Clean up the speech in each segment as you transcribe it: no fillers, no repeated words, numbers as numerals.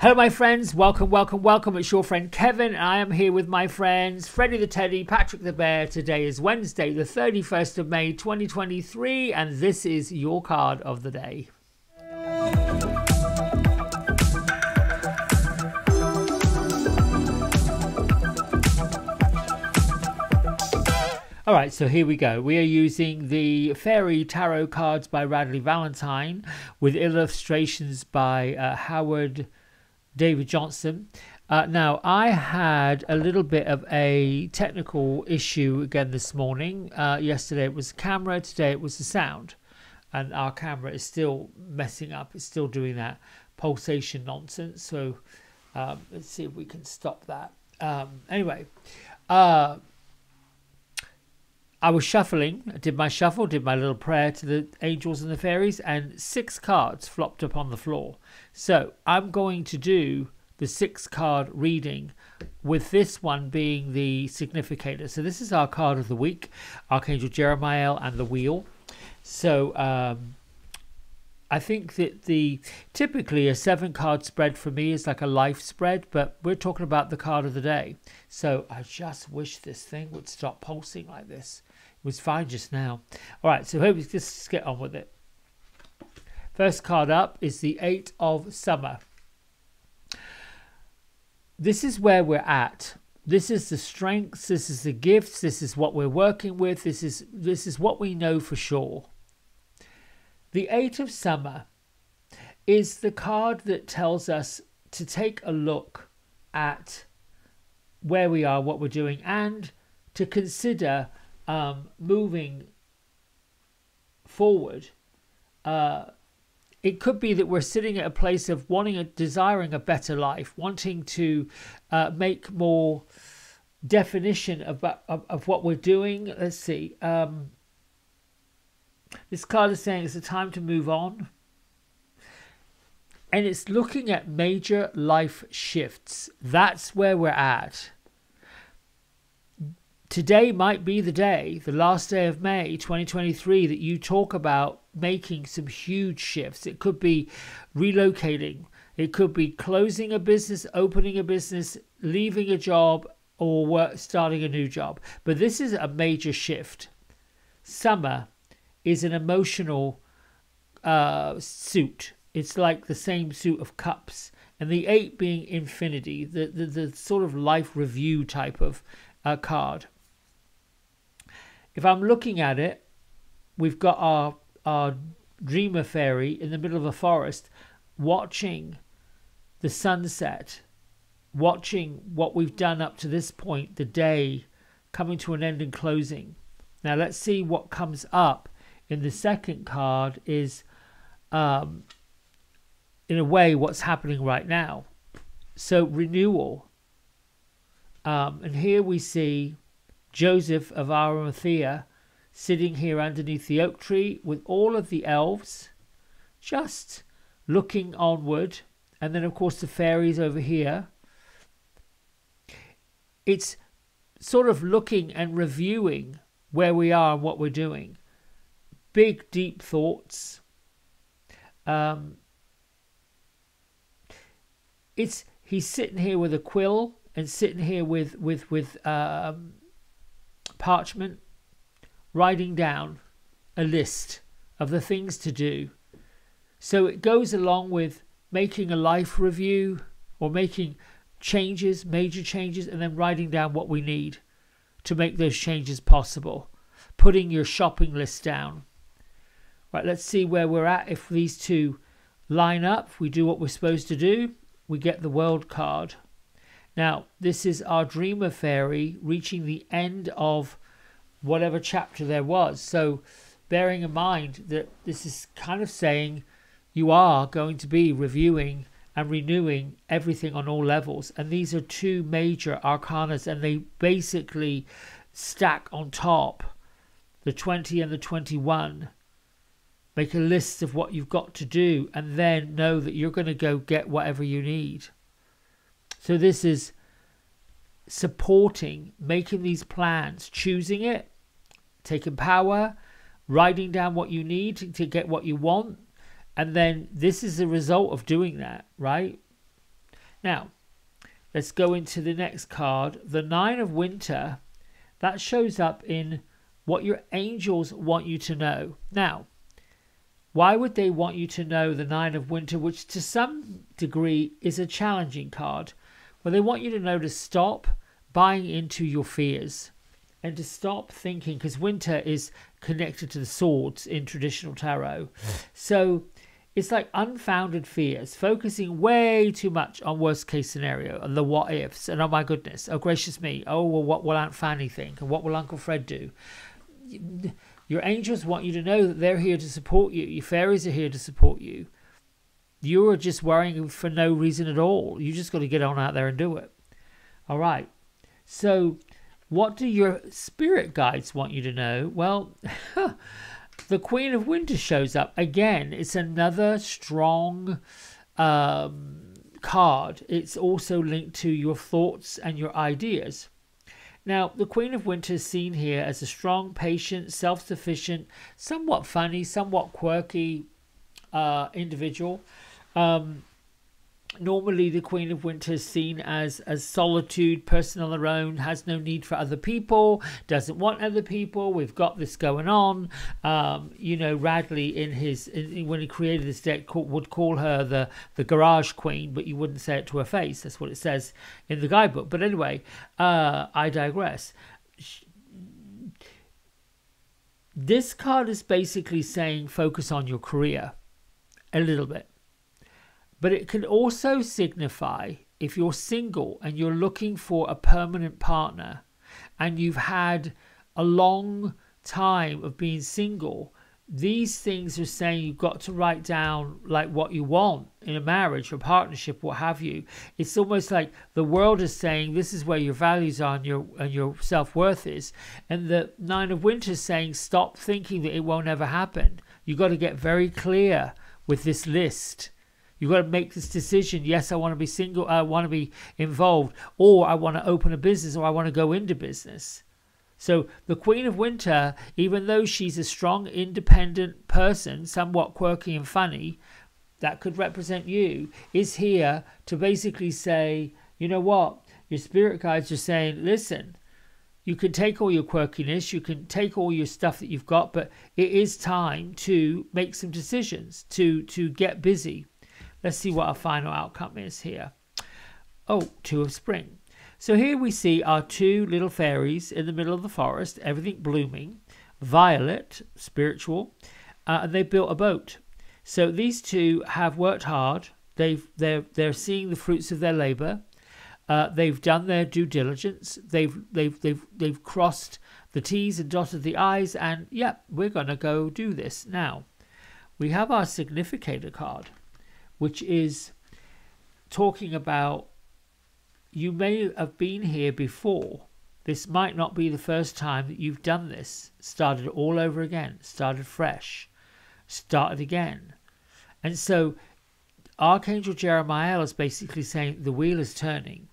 Hello my friends, welcome. It's your friend Kevin. I am here with my friends Freddie the Teddy, Patrick the Bear. Today is Wednesday the 31st of May 2023 and this is your card of the day. Alright, so here we go. We are using the Fairy Tarot cards by Radley Valentine with illustrations by Howard David Johnson. Now, I had a little bit of a technical issue again this morning. Yesterday it was camera, today it was the sound. And our camera is still messing up. It's still doing that pulsation nonsense. So let's see if we can stop that. Anyway, I was shuffling. I did my shuffle, did my little prayer to the angels and the fairies, and 6 cards flopped upon the floor. So I'm going to do the 6-card reading with this one being the significator. So this is our card of the week, Archangel Jeremiah and the Wheel. So I think that typically a 7-card spread for me is like a life spread, but we're talking about the card of the day. So I just wish this thing would stop pulsing like this. It was fine just now. All right, so hope we just get on with it. First card up is the 8 of Summer. This is where we're at. This is the strengths, this is the gifts, this is what we're working with, this is what we know for sure. The 8 of Summer is the card that tells us to take a look at where we are, what we're doing, and to consider moving forward. It could be that we're sitting at a place of desiring a better life, wanting to make more definition of what we're doing. Let's see. This card is saying it's a time to move on. And it's looking at major life shifts. That's where we're at. Today might be the day, the last day of May 2023, that you talk about making some huge shifts. It could be relocating. It could be closing a business, opening a business, leaving a job, or starting a new job. But this is a major shift. Summer is an emotional suit. It's like the same suit of cups. And the 8 being infinity, the sort of life review type of card. If I'm looking at it, we've got our dreamer fairy in the middle of a forest watching the sunset, watching what we've done up to this point, the day coming to an end and closing. Now let's see what comes up in the second card is, in a way, what's happening right now. So renewal. And here we see Joseph of Arimathea sitting here underneath the oak tree with all of the elves just looking onward, and then of course the fairies over here. It's sort of looking and reviewing where we are and what we're doing. Big deep thoughts. He's sitting here with a quill and sitting here with parchment, writing down a list of the things to do. So it goes along with making a life review or making changes, major changes, and then writing down what we need to make those changes possible. Putting your shopping list down. Right, let's see where we're at. If these two line up, if we do what we're supposed to do, we get the World card. Now, this is our dreamer fairy reaching the end of whatever chapter there was. So, bearing in mind that this is kind of saying you are going to be reviewing and renewing everything on all levels. And these are 2 major arcanas, and they basically stack on top. The 20 and the 21. Make a list of what you've got to do, and then know that you're going to go get whatever you need. So this is supporting, making these plans, choosing it, taking power, writing down what you need to get what you want. And then this is the result of doing that, right? Now, let's go into the next card. The Nine of Winter. That shows up in what your angels want you to know. Now, why would they want you to know the Nine of Winter, which to some degree is a challenging card? Well, they want you to know to stop buying into your fears and to stop thinking, because winter is connected to the swords in traditional tarot. So it's like unfounded fears, focusing way too much on worst case scenario and the what ifs. And oh my goodness, oh gracious me, oh well, what will Aunt Fanny think? And what will Uncle Fred do? Your angels want you to know that they're here to support you. Your fairies are here to support you. You're just worrying for no reason at all. You just got to get on out there and do it. All right. So what do your spirit guides want you to know? Well, the Queen of Winter shows up. Again, it's another strong card. It's also linked to your thoughts and your ideas. Now, the Queen of Winter is seen here as a strong, patient, self-sufficient, somewhat funny, somewhat quirky individual. Normally, the Queen of Winter is seen as solitude, person on their own, has no need for other people, doesn't want other people. We've got this going on. You know, Radley when he created this deck would call her the Garage Queen, but you wouldn't say it to her face. That's what it says in the guidebook. But anyway, I digress. This card is basically saying focus on your career a little bit. But it can also signify if you're single and you're looking for a permanent partner and you've had a long time of being single, these things are saying you've got to write down like what you want in a marriage or partnership, what have you. It's almost like the world is saying this is where your values are and your self-worth is. And the Nine of Winter is saying stop thinking that it won't ever happen. You've got to get very clear with this list. You've got to make this decision. Yes, I want to be single. I want to be involved. Or I want to open a business, or I want to go into business. So the Queen of Winter, even though she's a strong, independent person, somewhat quirky and funny, that could represent you, is here to basically say, you know what? Your spirit guides are saying, listen, you can take all your quirkiness, you can take all your stuff that you've got, but it is time to make some decisions, to get busy. Let's see what our final outcome is here. Oh, Two of Spring. So here we see our two little fairies in the middle of the forest, everything blooming, violet, spiritual, and they built a boat. So these two have worked hard. They're seeing the fruits of their labor. They've done their due diligence. They've crossed the T's and dotted the I's, and yeah, we're gonna go do this now. We have our significator card, which is talking about you may have been here before. This might not be the first time that you've done this. Started all over again, started fresh, started again. And so Archangel Jeremiah is basically saying the wheel is turning.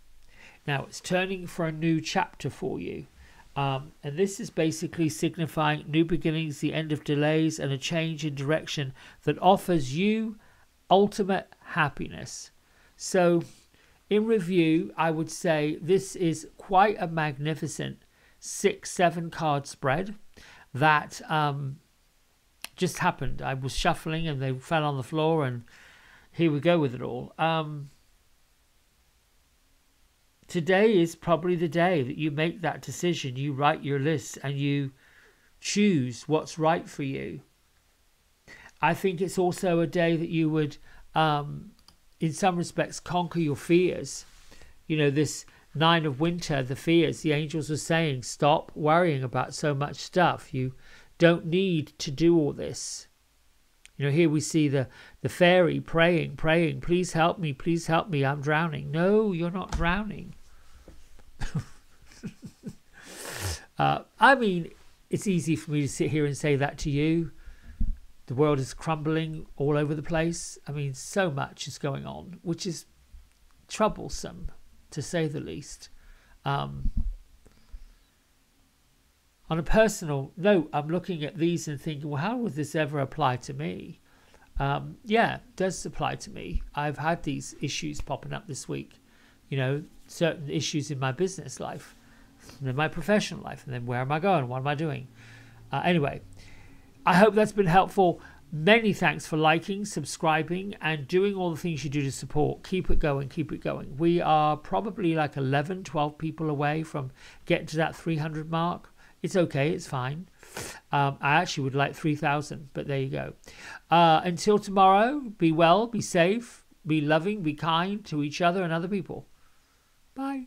Now it's turning for a new chapter for you. And this is basically signifying new beginnings, the end of delays, and a change in direction that offers you ultimate happiness. So in review, I would say this is quite a magnificent 6-7 card spread that just happened. I was shuffling and they fell on the floor, and here we go with it all. Today is probably the day that you make that decision. You write your list and you choose what's right for you. I think it's also a day that you would, in some respects, conquer your fears. You know, this Nine of Winter, the fears, the angels are saying, stop worrying about so much stuff. You don't need to do all this. You know, here we see the fairy praying, please help me, I'm drowning. No, you're not drowning. I mean, it's easy for me to sit here and say that to you. The world is crumbling all over the place. I mean, so much is going on, which is troublesome, to say the least. On a personal note, I'm looking at these and thinking, well, how would this ever apply to me? yeah, it does apply to me. I've had these issues popping up this week, you know, certain issues in my business life, in my professional life, and then where am I going? What am I doing? Anyway, I hope that's been helpful. Many thanks for liking, subscribing, and doing all the things you do to support. Keep it going, keep it going. We are probably like 11, 12 people away from getting to that 300 mark. It's okay, it's fine. I actually would like 3,000, but there you go. Until tomorrow, be well, be safe, be loving, be kind to each other and other people. Bye.